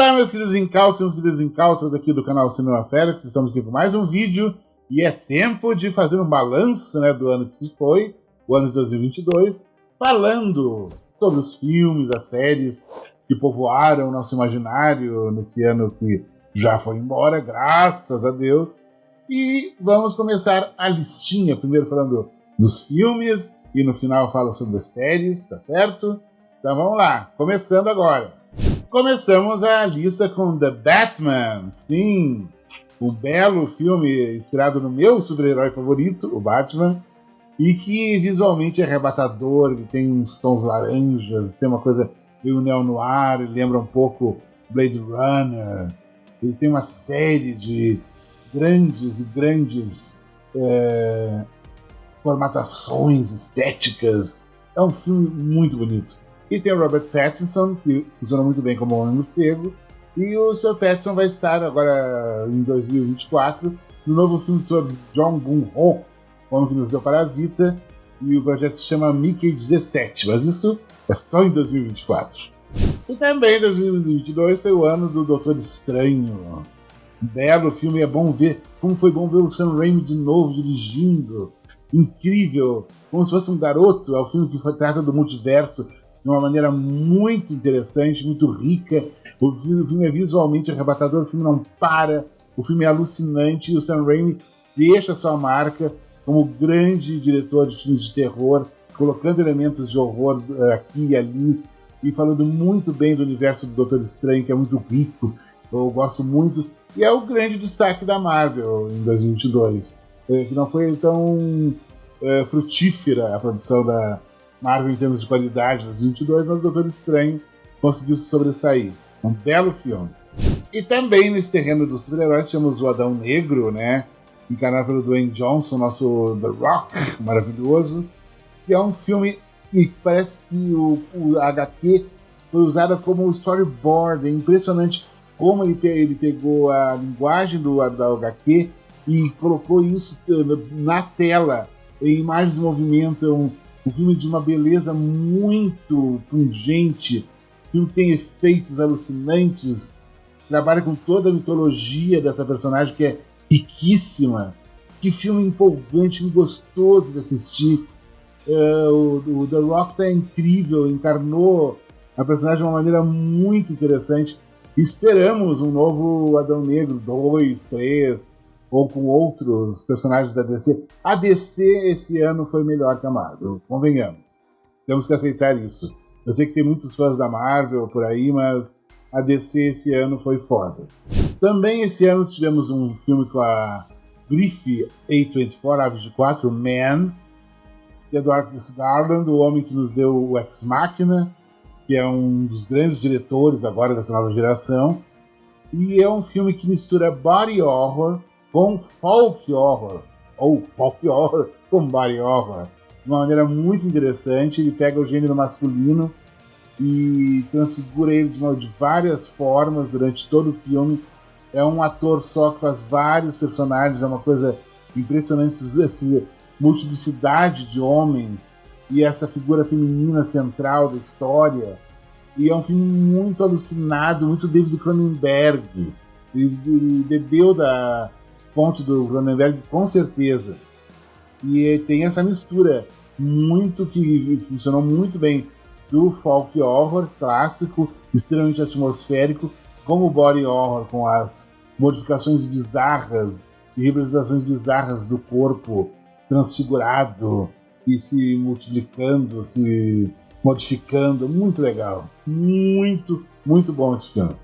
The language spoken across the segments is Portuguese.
Olá, meus queridos incautos e meus queridos incautas aqui do canal Cinema Félix. Estamos aqui com mais um vídeo e é tempo de fazer um balanço, né, do ano que se foi, o ano de 2022, falando sobre os filmes, as séries que povoaram o nosso imaginário nesse ano que já foi embora, graças a Deus. E vamos começar a listinha, primeiro falando dos filmes e no final eu falo sobre as séries, tá certo? Então vamos lá, começando agora. Começamos a lista com The Batman, sim, um belo filme inspirado no meu super-herói favorito, o Batman, e que visualmente é arrebatador, ele tem uns tons laranjas, tem uma coisa meio neo-noir, ele lembra um pouco Blade Runner, ele tem uma série de grandes formatações estéticas, é um filme muito bonito. E tem o Robert Pattinson, que funciona muito bem como Homem-Morcego. E o Sr. Pattinson vai estar agora em 2024 no novo filme sobre John Gung-ho, o homem que nos deu Parasita. E o projeto se chama Mickey 17, mas isso é só em 2024. E também em 2022 foi o ano do Doutor Estranho. Um belo filme, é bom ver como foi bom ver o Sam Raimi de novo dirigindo. Incrível, como se fosse um garoto. É o filme que trata do multiverso de uma maneira muito interessante, muito rica. O filme é visualmente arrebatador, o filme não para, o filme é alucinante e o Sam Raimi deixa sua marca como grande diretor de filmes de terror, colocando elementos de horror aqui e ali e falando muito bem do universo do Doutor Estranho, que é muito rico, eu gosto muito, e é o grande destaque da Marvel em 2022, que não foi tão frutífera a produção da Marvel em termos de qualidade nos 22, mas o Doutor Estranho conseguiu se sobressair. Um belo filme. E também nesse terreno dos super-heróis temos o Adão Negro, né? Encarnado pelo Dwayne Johnson, nosso The Rock, maravilhoso. Que é um filme que parece que o HQ foi usado como storyboard. É impressionante como ele pegou a linguagem da HQ e colocou isso na tela, em imagens de movimento. Um filme de uma beleza muito pungente, um filme que tem efeitos alucinantes, trabalha com toda a mitologia dessa personagem que é riquíssima. Que filme empolgante, gostoso de assistir. O The Rock tá incrível, encarnou a personagem de uma maneira muito interessante. Esperamos um novo Adão Negro 2, 3, ou com outros personagens da DC. A DC esse ano foi melhor que a Marvel, convenhamos. Temos que aceitar isso. Eu sei que tem muitos fãs da Marvel por aí, mas a DC esse ano foi foda. Também esse ano tivemos um filme com a Griffith A24, Man, que é do Alex Garland, o homem que nos deu o Ex Machina, que é um dos grandes diretores agora dessa nova geração. E é um filme que mistura body horror com folk horror, ou folk horror com body horror, de uma maneira muito interessante. Ele pega o gênero masculino e transfigura ele de várias formas durante todo o filme. É um ator só que faz vários personagens, é uma coisa impressionante, essa multiplicidade de homens e essa figura feminina central da história. E é um filme muito alucinado, muito David Cronenberg. Ele bebeu da fonte do Cronenberg, com certeza. E tem essa mistura que funcionou muito bem do folk horror clássico, extremamente atmosférico, com o body horror, com as modificações bizarras e representações bizarras do corpo transfigurado e se multiplicando, se modificando. Muito legal. Muito, muito bom esse filme.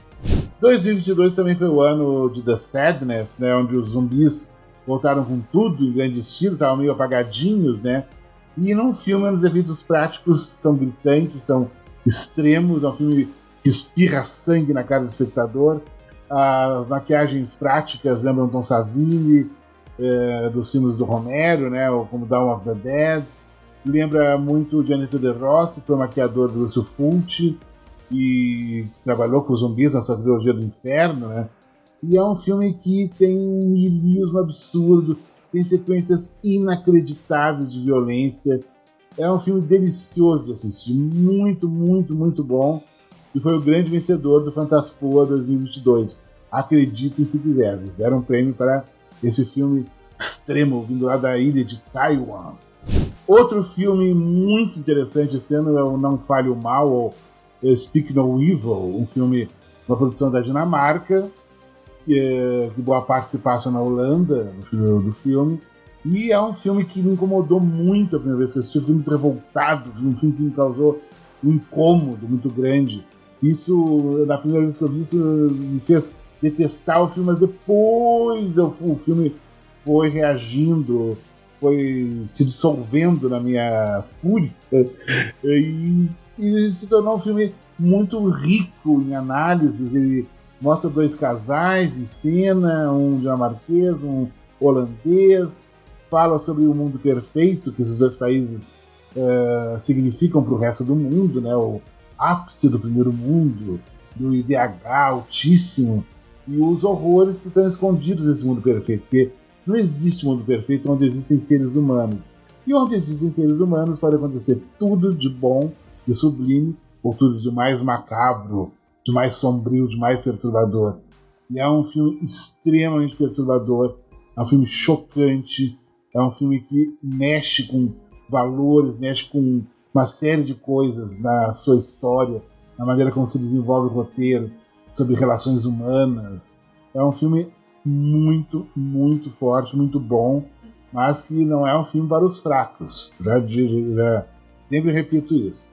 2022 também foi o ano de The Sadness, né, onde os zumbis voltaram com tudo em grande estilo, estavam meio apagadinhos, né? E num filme, os efeitos práticos são gritantes, são extremos, é um filme que espirra sangue na cara do espectador. As maquiagens práticas lembram Tom Savini, dos filmes do Romero, né, como Dawn of the Dead. Lembra muito o Gianni De Rossi, que foi o maquiador do Lúcio Fulci, e trabalhou com os zumbis na sua trilogia do Inferno, né? E é um filme que tem um niilismo absurdo, tem sequências inacreditáveis de violência. É um filme delicioso de assistir, muito, muito, muito bom. e foi o grande vencedor do Fantaspoa 2022. Acreditem se quiser, eles deram um prêmio para esse filme extremo, vindo lá da ilha de Taiwan. Outro filme muito interessante esse ano é o Não Fale o Mal, ou Speak No Evil, um filme, uma produção da Dinamarca, que boa parte se passa na Holanda, no final do filme, e é um filme que me incomodou muito a primeira vez que eu assisti, um filme muito revoltado, um filme que me causou um incômodo muito grande. Isso, na primeira vez que eu vi isso, me fez detestar o filme, mas depois o filme foi reagindo, foi se dissolvendo na minha fúria, e se tornou um filme muito rico em análises. Ele mostra dois casais em cena, um dinamarquês, um holandês, fala sobre o mundo perfeito que esses dois países significam para o resto do mundo, né? O ápice do primeiro mundo, do IDH altíssimo, e os horrores que estão escondidos nesse mundo perfeito, porque não existe mundo perfeito onde existem seres humanos. E onde existem seres humanos pode acontecer tudo de bom, de sublime, ou tudo de mais macabro, de mais sombrio, de mais perturbador. E é um filme extremamente perturbador, é um filme chocante, é um filme que mexe com valores, mexe com uma série de coisas na sua história, na maneira como se desenvolve o roteiro, sobre relações humanas. É um filme muito, muito forte, muito bom, mas que não é um filme para os fracos. Já sempre repito isso.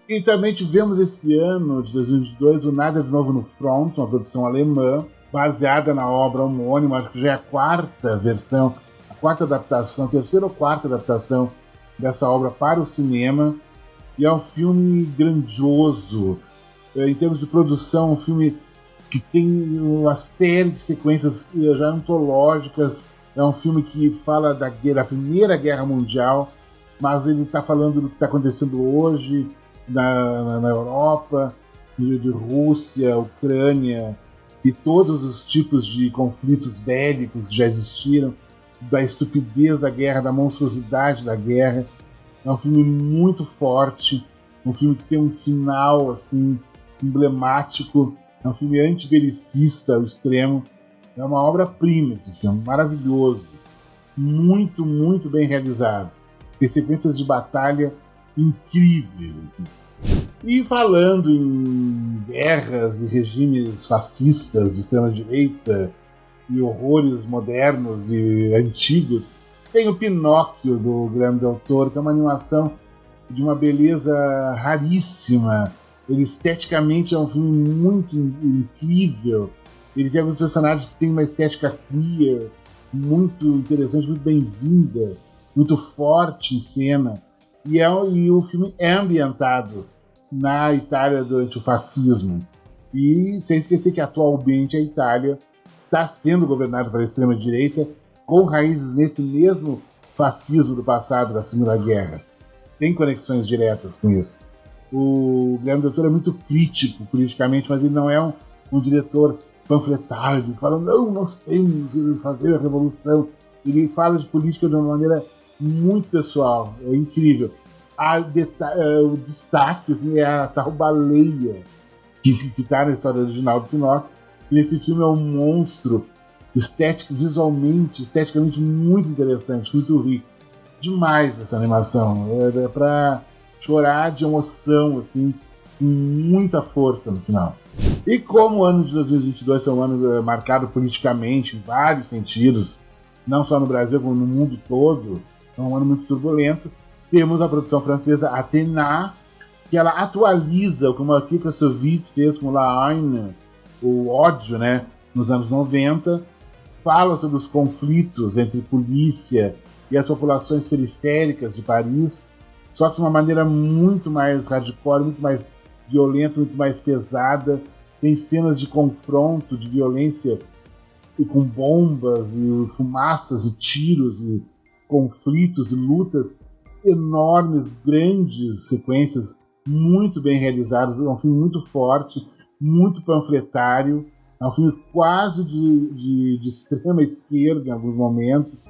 E também tivemos esse ano, de 2022, o Nada de Novo no Front, uma produção alemã, baseada na obra homônima, acho que já é a quarta versão, a quarta adaptação, a terceira ou quarta adaptação dessa obra para o cinema, e é um filme grandioso, em termos de produção, um filme que tem uma série de sequências já antológicas, é um filme que fala da Primeira Guerra Mundial, mas ele está falando do que está acontecendo hoje na Europa, de Rússia, Ucrânia, e todos os tipos de conflitos bélicos que já existiram, da estupidez da guerra, da monstruosidade da guerra. É um filme muito forte, um filme que tem um final assim emblemático, é um filme antibelicista ao extremo. É uma obra-prima esse filme, maravilhoso, muito, muito bem realizado. Tem sequências de batalha incríveis. Assim. E falando em guerras e regimes fascistas de extrema-direita e horrores modernos e antigos, tem o Pinóquio, do Guillermo del Toro, que é uma animação de uma beleza raríssima. Ele esteticamente é um filme muito incrível. Ele tem alguns personagens que têm uma estética queer, muito interessante, muito bem-vinda, muito forte em cena. E o filme é ambientado na Itália durante o fascismo. E sem esquecer que atualmente a Itália está sendo governada pela extrema-direita, com raízes nesse mesmo fascismo do passado, da Segunda Guerra. Tem conexões diretas com isso. O Guillermo del Toro é muito crítico politicamente, mas ele não é um diretor panfletário, que fala, não, nós temos que fazer a revolução. Ele fala de política de uma maneira muito pessoal, é incrível. O destaque assim, é a tal baleia que está na história original do Pinóquio. E nesse filme é um monstro esteticamente muito interessante, muito rico. Demais essa animação. É para chorar de emoção, assim, com muita força no final. E como o ano de 2022 foi um ano marcado politicamente, em vários sentidos, não só no Brasil, como no mundo todo, é um ano muito turbulento, temos a produção francesa Athéna, que ela atualiza o que o Mathieu Kassovitz fez com La Haine, o ódio, né, nos anos 90, fala sobre os conflitos entre polícia e as populações periféricas de Paris, só que de uma maneira muito mais hardcore, muito mais violenta, muito mais pesada. Tem cenas de confronto, de violência, e com bombas, e fumaças, e tiros, e conflitos, e lutas enormes, grandes sequências, muito bem realizadas. É um filme muito forte, muito panfletário. É um filme quase de extrema esquerda em alguns momentos.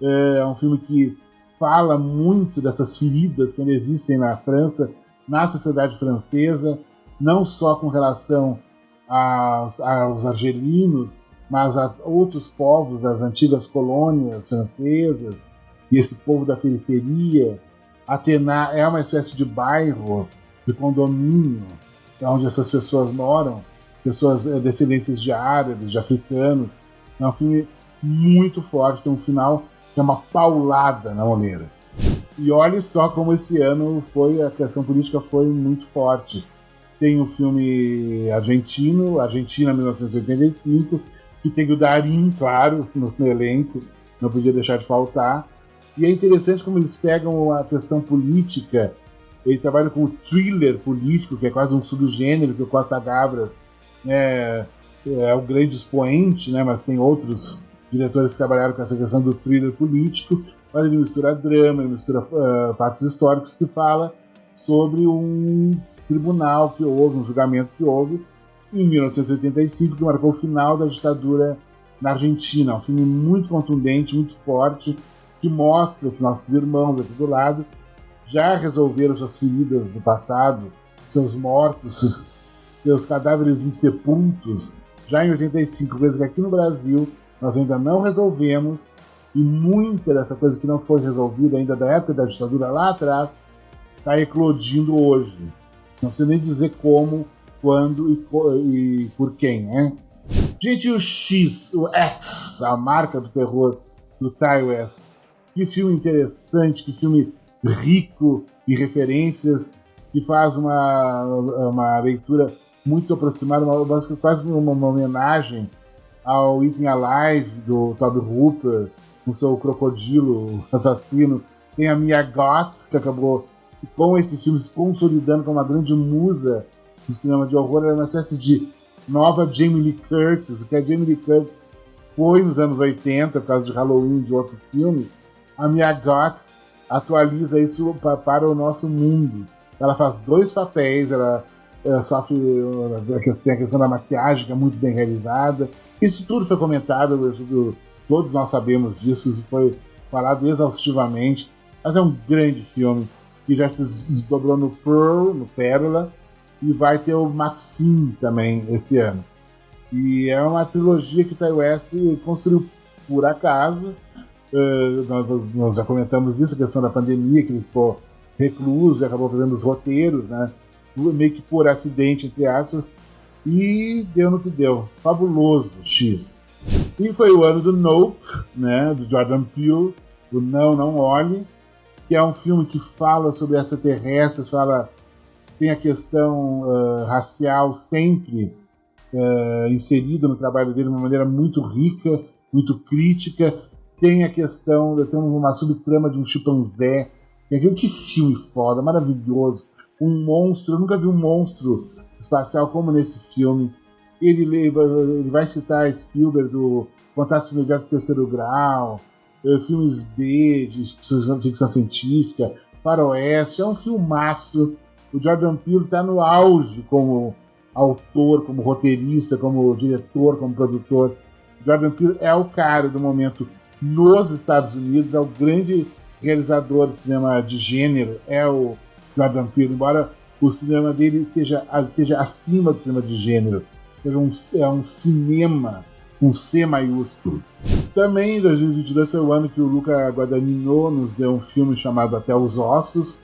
É um filme que fala muito dessas feridas que ainda existem na França, na sociedade francesa, não só com relação aos argelinos, mas a outros povos das antigas colônias francesas e esse povo da periferia. Atena é uma espécie de bairro, de condomínio, onde essas pessoas moram, pessoas descendentes de árabes, de africanos. É um filme muito forte, tem um final que é uma paulada na moleira. E olhe só como esse ano a questão política foi muito forte. Tem o filme argentino, Argentina 1985, que tem o Darín, claro, no elenco, não podia deixar de faltar. E é interessante como eles pegam a questão política, ele trabalha com o thriller político, que é quase um subgênero, que o Costa Gavras é o grande expoente, né, mas tem outros diretores que trabalharam com essa questão do thriller político, mas ele mistura drama, ele mistura fatos históricos, que fala sobre um tribunal que houve, um julgamento que houve em 1985, que marcou o final da ditadura na Argentina. Um filme muito contundente, muito forte, que mostra que nossos irmãos aqui do lado já resolveram suas feridas do passado, seus mortos, seus cadáveres insepultos, já em 85, coisa que aqui no Brasil nós ainda não resolvemos, e muita dessa coisa que não foi resolvida ainda da época da ditadura lá atrás está eclodindo hoje. Não precisa nem dizer como, quando e por quem, né? Gente, o X, o X, a marca do terror do Ti West. Que filme interessante, que filme rico em referências, que faz uma leitura muito aproximada, quase uma homenagem ao Eating Alive, do Tobe Hooper, com seu crocodilo assassino. Tem a Mia Goth, que acabou com esse filme se consolidando como uma grande musa do cinema de horror. Era uma espécie de nova Jamie Lee Curtis, o que a Jamie Lee Curtis foi nos anos 80, por causa de Halloween e de outros filmes. A Mia Goth atualiza isso para o nosso mundo. Ela faz 2 papéis, ela sofre, tem a questão da maquiagem, que é muito bem realizada. Isso tudo foi comentado, todos nós sabemos disso, isso foi falado exaustivamente, mas é um grande filme que já se desdobrou no Pearl, no Pérola, e vai ter o Maxine também esse ano. E é uma trilogia que o Ti West construiu por acaso. Nós já comentamos isso, a questão da pandemia, que ele ficou recluso e acabou fazendo os roteiros, né? Meio que por acidente, entre aspas, e deu no que deu. Fabuloso, X. E foi o ano do Nope, né? Do Jordan Peele, o Não Olhe, que é um filme que fala sobre extraterrestres, tem a questão racial sempre inserida no trabalho dele de uma maneira muito rica, muito crítica. Tem a questão, tem uma subtrama de um chimpanzé. Que filme foda, maravilhoso. Um monstro, eu nunca vi um monstro espacial como nesse filme. Ele vai citar Spielberg do Contatos Imediatos de Terceiro Grau, filmes B, de ficção científica, faroeste. É um filmaço. O Jordan Peele está no auge como autor, como roteirista, como diretor, como produtor. O Jordan Peele é o cara do momento nos Estados Unidos, é o grande realizador de cinema de gênero, é o Jordan Peele, embora o cinema dele esteja acima do cinema de gênero, é um cinema com C maiúsculo. Também em 2022 foi o ano que o Luca Guadagnino nos deu um filme chamado Até os Ossos,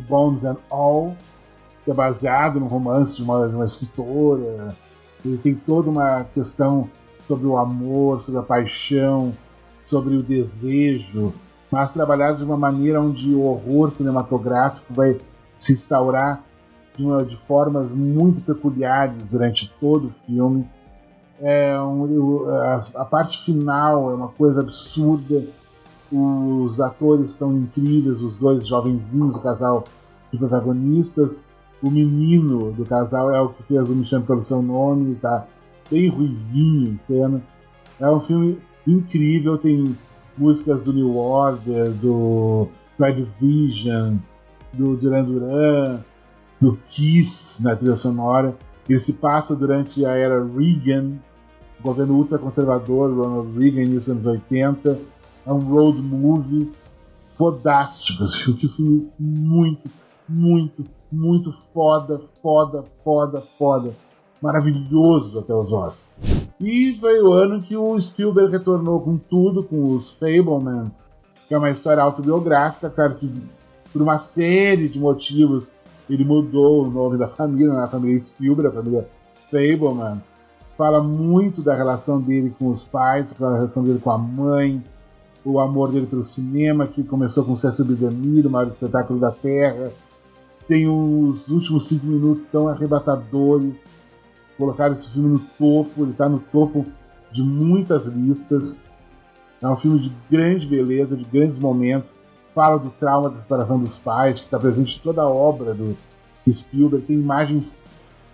Bones and All, que é baseado no romance de uma escritora. Ele tem toda uma questão sobre o amor, sobre a paixão, sobre o desejo, mas trabalhado de uma maneira onde o horror cinematográfico vai se instaurar de formas muito peculiares durante todo o filme. A parte final é uma coisa absurda, os atores são incríveis, os 2 jovenzinhos, o casal de protagonistas. O menino do casal é o que fez o Me Chame Pelo Seu Nome, tá bem ruivinho em cena. É um filme incrível, tem músicas do New Order, do Joy Division, do Duran Duran, do Kiss na trilha sonora. Ele se passa durante a era Reagan, governo ultraconservador, Ronald Reagan, nos anos 80. É um road movie fodástico. Que filme muito, muito, muito foda, foda, foda, foda. Maravilhoso até os ossos. E foi o ano que o Spielberg retornou com tudo, com os Fabelmans, que é uma história autobiográfica, claro que por uma série de motivos ele mudou o nome da família, né? A família Spielberg, a família Fabelman. Fala muito da relação dele com os pais, da relação dele com a mãe, o amor dele pelo cinema, que começou com Cecil B. DeMille, o maior espetáculo da Terra. Tem os últimos 5 minutos tão arrebatadores. Colocaram esse filme no topo, ele está no topo de muitas listas. É um filme de grande beleza, de grandes momentos. Fala do trauma da separação dos pais, que está presente em toda a obra do Spielberg. Tem imagens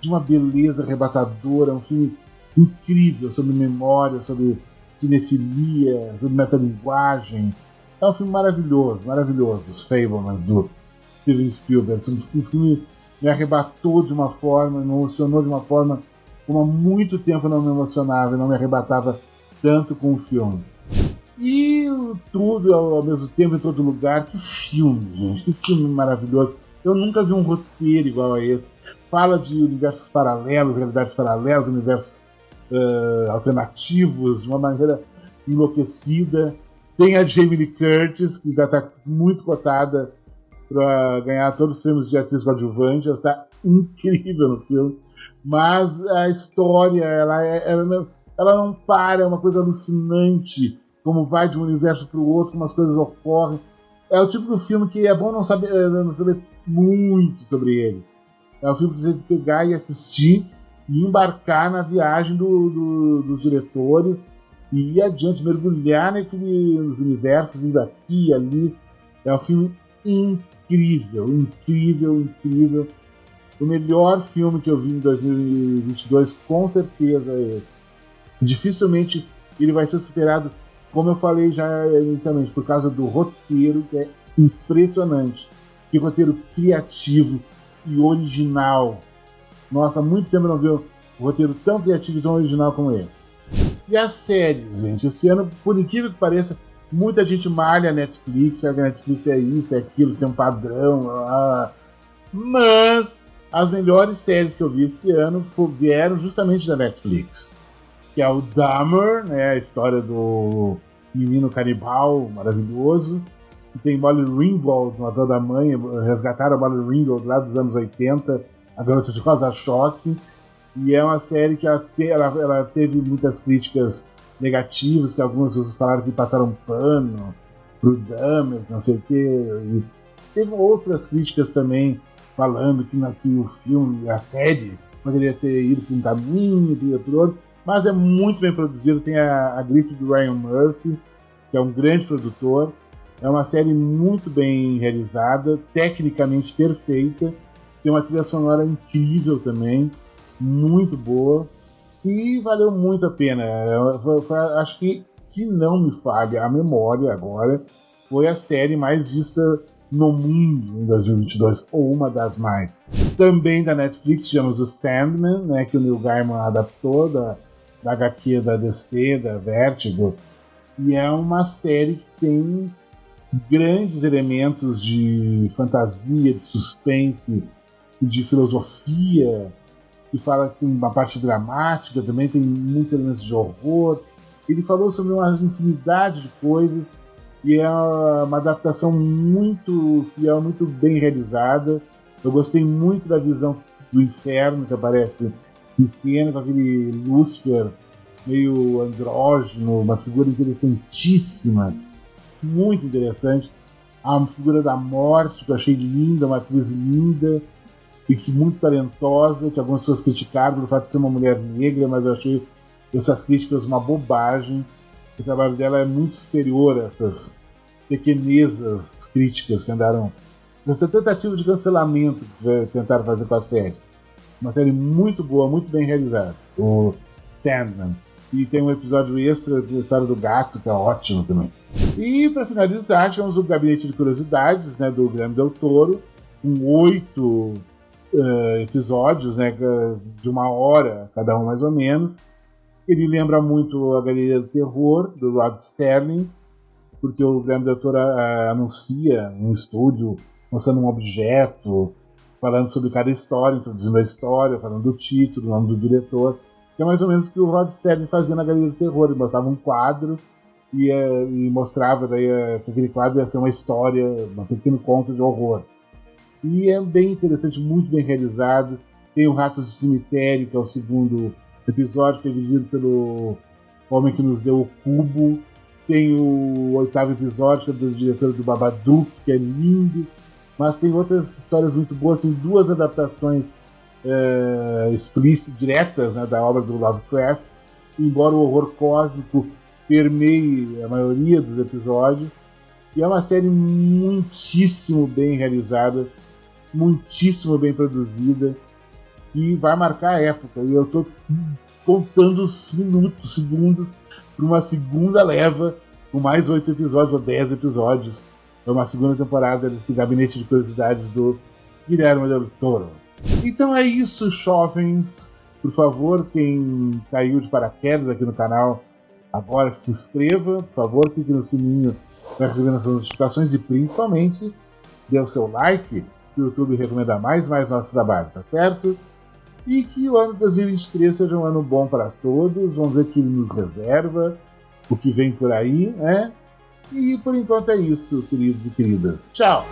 de uma beleza arrebatadora. É um filme incrível sobre memória, sobre cinefilia, sobre metalinguagem. É um filme maravilhoso, maravilhoso. Os Fabelmans do Steven Spielberg. O filme me arrebatou de uma forma, me emocionou de uma forma como há muito tempo não me emocionava e não me arrebatava tanto com o filme. E tudo ao mesmo tempo, em todo lugar. Que filme, gente. Que filme maravilhoso. Eu nunca vi um roteiro igual a esse. Fala de universos paralelos, realidades paralelas, universos alternativos, de uma maneira enlouquecida. Tem a Jamie Lee Curtis, que já está muito cotada para ganhar todos os prêmios de atriz coadjuvante. Ela está incrível no filme. Mas a história, ela não para, é uma coisa alucinante, como vai de um universo para o outro, como as coisas ocorrem. É o tipo de filme que é bom não saber muito sobre ele. É um filme que você tem que pegar e assistir e embarcar na viagem dos diretores e ir adiante, mergulhar nos universos, indo aqui e ali. É um filme incrível, incrível, incrível. O melhor filme que eu vi em 2022, com certeza, é esse. Dificilmente ele vai ser superado, como eu falei já inicialmente, por causa do roteiro, que é impressionante. Que roteiro criativo e original. Nossa, há muito tempo eu não vi um roteiro tão criativo e tão original como esse. E as séries, gente? Esse ano, por incrível que pareça, muita gente malha a Netflix, a Netflix é isso, é aquilo, tem um padrão. Mas as melhores séries que eu vi esse ano vieram justamente da Netflix. Que é o Dahmer, né, a história do menino canibal maravilhoso. Que tem Molly Ringwald, matando a mãe, resgataram a Molly Ringwald lá dos anos 80, a garota de Rosa Choque. E é uma série que ela teve muitas críticas negativas, que algumas pessoas falaram que passaram pano pro Dahmer, não sei o quê. E teve outras críticas também, falando que o filme, a série, poderia ter ido por um caminho, ido por outro. Mas é muito bem produzido, tem a grife do Ryan Murphy, que é um grande produtor. É uma série muito bem realizada, tecnicamente perfeita. Tem uma trilha sonora incrível também, muito boa. E valeu muito a pena. Acho que, se não me falha a memória agora, foi a série mais vista no mundo em 2022, ou uma das mais. Também da Netflix, chamamos o Sandman, né, que o Neil Gaiman adaptou da HQ da DC, da Vertigo. E é uma série que tem grandes elementos de fantasia, de suspense, de filosofia, que fala que tem uma parte dramática, também tem muitos elementos de horror. Ele falou sobre uma infinidade de coisas e é uma adaptação muito fiel, muito bem realizada. Eu gostei muito da visão do inferno que aparece em cena, com aquele Lúcifer meio andrógeno, uma figura interessantíssima, muito interessante. A figura da morte, que eu achei linda, uma atriz linda e que muito talentosa, que algumas pessoas criticaram pelo fato de ser uma mulher negra, mas eu achei essas críticas uma bobagem. O trabalho dela é muito superior a essas pequenezas críticas que andaram, essa tentativa de cancelamento que tentaram fazer com a série. Uma série muito boa, muito bem realizada, o Sandman. E tem um episódio extra da história do gato, que é ótimo também. E para finalizar, tivemos o Gabinete de Curiosidades, né, do Guilherme Del Toro, com 8 episódios, né, de 1 hora cada um mais ou menos. Ele lembra muito a Galeria do Terror, do Rod Sterling, porque o Guilherme Del Toro anuncia um estúdio mostrando um objeto, falando sobre cada história, introduzindo a história, falando do título, o nome do diretor, que é mais ou menos o que o Rod Serling fazia na Galeria do Terror. Ele mostrava um quadro e mostrava daí que aquele quadro ia ser uma história, um pequeno conto de horror. E é bem interessante, muito bem realizado. Tem o Ratos do Cemitério, que é o segundo episódio, que é dirigido pelo homem que nos deu o Cubo. Tem o 8º episódio, que é do diretor do Babadook, que é lindo. Mas tem outras histórias muito boas. Tem 2 adaptações explícitas, diretas, né, da obra do Lovecraft. Embora o horror cósmico permeie a maioria dos episódios. E é uma série muitíssimo bem realizada, muitíssimo bem produzida, e vai marcar a época. E eu estou contando os minutos, segundos, para uma segunda leva, com mais 8 episódios ou 10 episódios. É uma segunda temporada desse Gabinete de Curiosidades do Guilherme Del Toro. Então é isso, jovens. Por favor, quem caiu de paraquedas aqui no canal, agora que se inscreva, por favor, clique no sininho para receber nossas notificações e principalmente dê o seu like, que o YouTube recomenda mais nosso trabalho, tá certo? E que o ano de 2023 seja um ano bom para todos. Vamos ver o que ele nos reserva, o que vem por aí, né? E por enquanto é isso, queridos e queridas. Tchau!